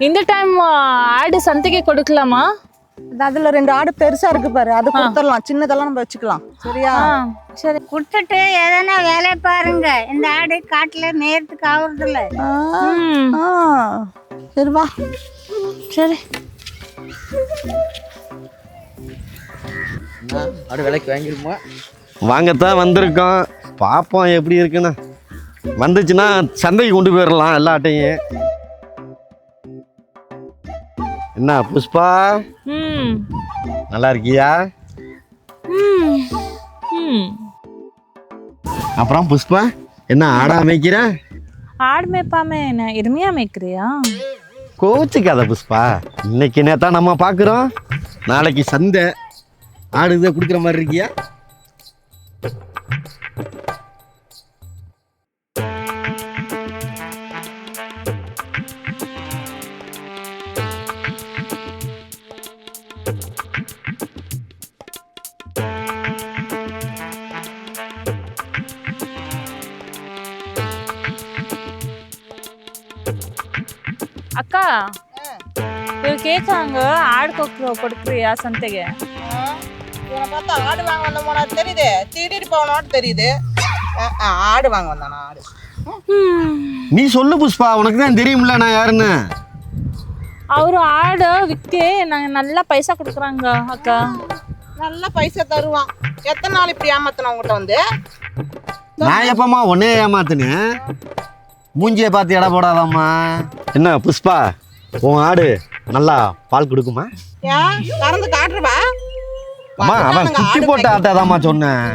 இந்த டைம் ஆடு சந்தைக்கு கொடுக்கலாமா? அதுல 2 ஆடு பெருசா இருக்கு பாரு, அது கொடுத்துடலாம். சின்னதெல்லாம் நம்ம வச்சுக்கலாம். சரியா? சரி, கொடுத்துட்டு எதனா வேலையை பாருங்க. இந்த ஆடு காட்டுல நேரத்துக்கு ஆகுறது இல்ல. சரி வா. சரி. ஆடு விலைக்கு வாங்கிருமா? வாங்கத்தான் வந்திருக்கோம், பார்ப்போம் எப்படி இருக்குன்னு. வந்துச்சுன்னா சந்தைக்கு கொண்டு போயிடலாம் எல்லா ஆட்டையும். என்ன புஷ்பா, நல்லா இருக்கியா? அப்புறம் புஷ்பா, என்ன ஆடா மேய்க்கிற? ஆடு மேய்ப்பாம என்ன எருமையா மேய்க்கிறியா? கோச்சுக்காத புஷ்பா, இன்னைக்கு நேத்தான் நம்ம பார்க்குறோம், நாளைக்கு சந்தை. ஆடு இதை குடிக்கிற மாதிரி இருக்கியா? அக்கா, இவங்க கேட்காங்க ஆடு கொடுக்குறியா சந்தைக்கு? இவனை பார்த்தா ஆடு வாங்க வந்த போனா தெரியுது, திருடிட்டு போனோன்னு தெரியுது. ஆடு வாங்க வந்தானா? ஆடு நீ சொல்லு புஷ்பா, உனக்கு தான் தெரியும்ல நான் யாருன்னு. அவரு ஆடு விற்று நாங்கள் நல்லா பைசா கொடுக்குறாங்க அக்கா. நல்ல பைசா தருவான். எத்தனை நாள் இப்படி ஏமாத்தின உங்ககிட்ட வந்து? நான் எப்பமா உன்னே ஏமாத்துனேன்? மூஞ்சியை பார்த்து எடை போடாதாம்மா. என்ன புஷ்பா, உன் ஆடு நல்லா பால் கொடுக்குமா? ஏன் கறந்து காட்டுறவா? அம்மா, அவன் குட்டி போட்ட ஆட்டாதாம்மா சொன்னேன்.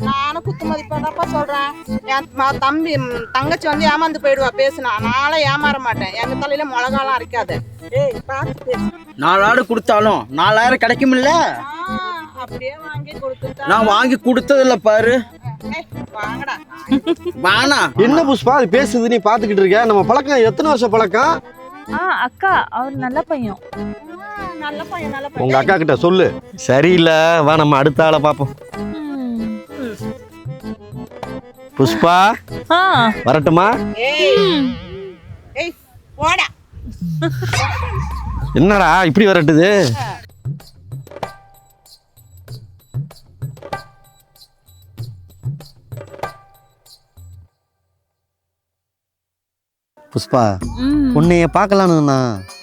நானும் குத்து மதிப்பாதாப்பா சொல்றேன். என் தம்பி தங்கச்சி வந்து ஏமாந்து போயிடுவா பேசுனா. நானே ஏமாற மாட்டேன். எங்க தலையில மிளகாலாம் அரைக்காது. ஏய் பாத்து 4 ஆடு கொடுத்தாலும் 4000 கிடைக்கும்ல? அப்படியே வாங்கி கொடுத்துட்டா. நான் வாங்கி கொடுத்தது இல்ல பாரு. வாங்கடா. வானா என்ன புஷ்பா அது பேசுது, நீ பாத்துக்கிட்டு இருக்க? நம்ம பழக்கம் எத்தனை வருஷம் பழக்கம்? அக்கா அவர் நல்ல பையன். நல்ல பையன், நல்ல பையன். உங்க அக்கா கிட்ட சொல்லு. சரியில்லை, வா நம்ம அடுத்த ஆளை பார்ப்போம். புஷ்பா வரட்டுமா? ஏய் போடா. என்னடா இப்படி வரட்டுது? புஷ்பா, உன்னைய பார்க்கலான்னு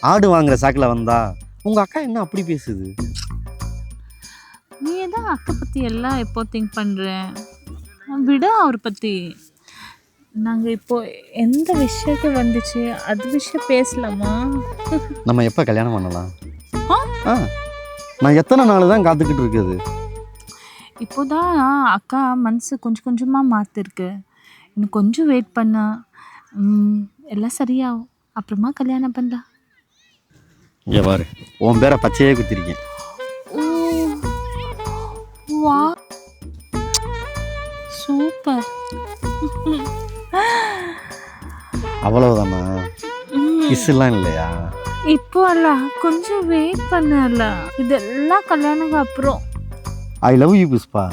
ஆடு வாங்குற சாக்கில் வந்தா உங்க அக்கா என்ன அப்படி பேசுது? நீ தான் அக்கா பற்றி எல்லாம் எப்போ திங்க் பண்ணுறேன், விட அவர் பற்றி. நாங்கள் இப்போ எந்த விஷயத்தை வந்துச்சு அது விஷயம் பேசலாமா? நம்ம எப்போ கல்யாணம் பண்ணலாம்? நான் எத்தனை நாள் தான் காத்துக்கிட்டு இருக்குது? இப்போதான் அக்கா மனசு கொஞ்சம் கொஞ்சமாக மாற்றிருக்கு. இன்னும் கொஞ்சம் வெயிட் பண்ணா எல்லாம் சரியாகும். அப்புறமா கல்யாணம் பண்ணலாம். இங்கே பாரு, உன் பேரை பச்சையே குத்திருக்கேன். வா சூப்பர். அவ்வளவுதானா? கிஸ்லாம் இல்லையா? இப்போ அல்ல, கொஞ்சம் வெயிட் பண்ணல. இதெல்லாம் கல்யாணம் அப்புறம். I love you Pushpa.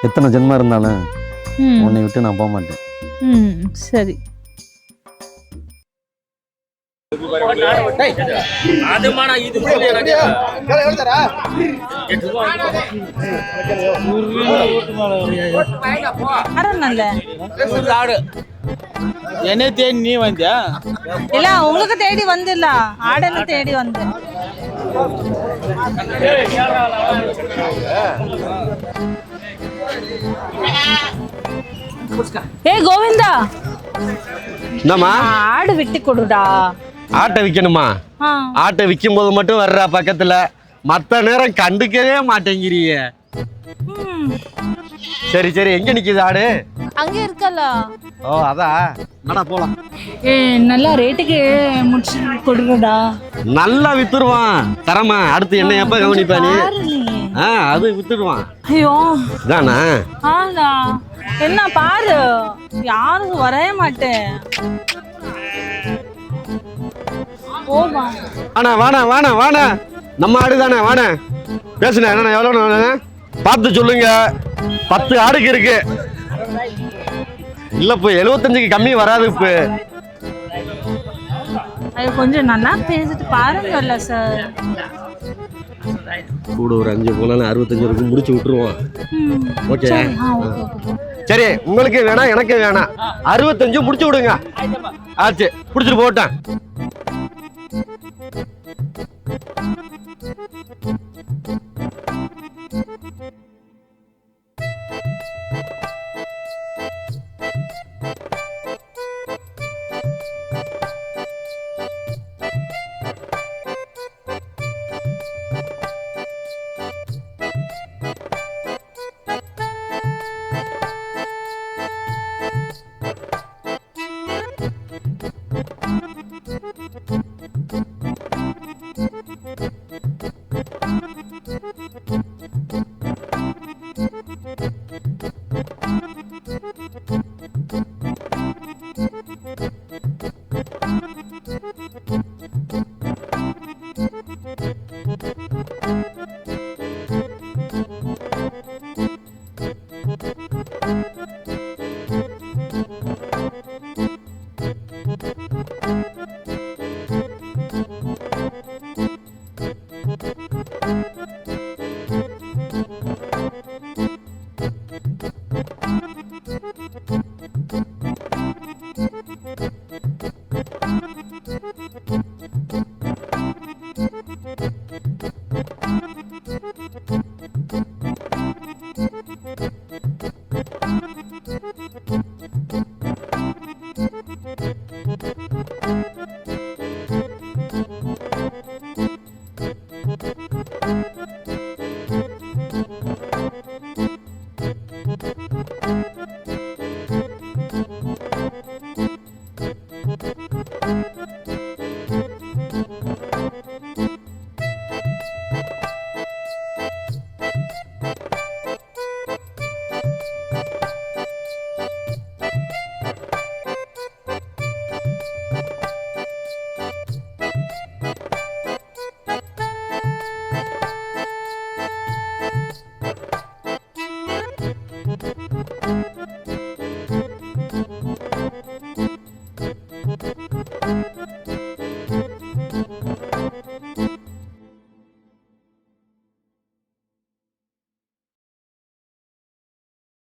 எத்தனை ஜென்மம் இருந்தாலும் உன்னை விட்டு நான் போக மாட்டேன். சரி. என்ன தேடி நீ வந்தியா? இல்ல உங்களுக்கு தேடி வந்துல, ஆடனை தேடி வந்து. ஏ கோவிந்தா, என்னம்மா? ஆடு விட்டு கொடுடா. ஆட்டை விற்கணுமா? ஆட்டை விற்கும் போது மட்டும் வர்றா பக்கத்துல, மற்ற நேரம் கண்டுக்கவே மாட்டேங்கிறீங்க. சரி சரி, எங்க நிக்குது ஆடு? அங்க இருக்கல. ஓ அதான், நடா போலாம். ஏ நல்லா ரேட்டுக்கு முடிச்சு கொடுடா. நல்லா வித்துருவான் தரமா. அடுத்து என்ன எப்ப கவனிப்பா நீ? அது வித்துடுவான். ஐயோ தானா? ஆனா என்ன பாரு, யாரும் வரவே மாட்டேன். ஓமா வாண்ணா வாண்ணா வாண்ணா வாண்ணா நம்ம ஆடு தானே வாண்ணே பேசுண்ணே என்னண்ணா எவ்வளோண்ணா பார்த்து சொல்லுங்க 10 ஆடுக்கு இருக்கு இல்லை இப்போ 75க்கு கம்மி வராது இப்போ அது கொஞ்சம் நல்லா பேசிட்டு பாருங்கல்ல சார். கூட ஒரு 5 போனாலும் 65 வரைக்கும் முடிச்சு விட்டுருவோம். ஓகே சரி, ஓகே ஓகே. சரி உங்களுக்கு வேணாம் எனக்கு வேணாம் 65 முடிச்சு விடுங்க. ஆச்சு பிடிச்சிட்டு போட்டேன். Thank you.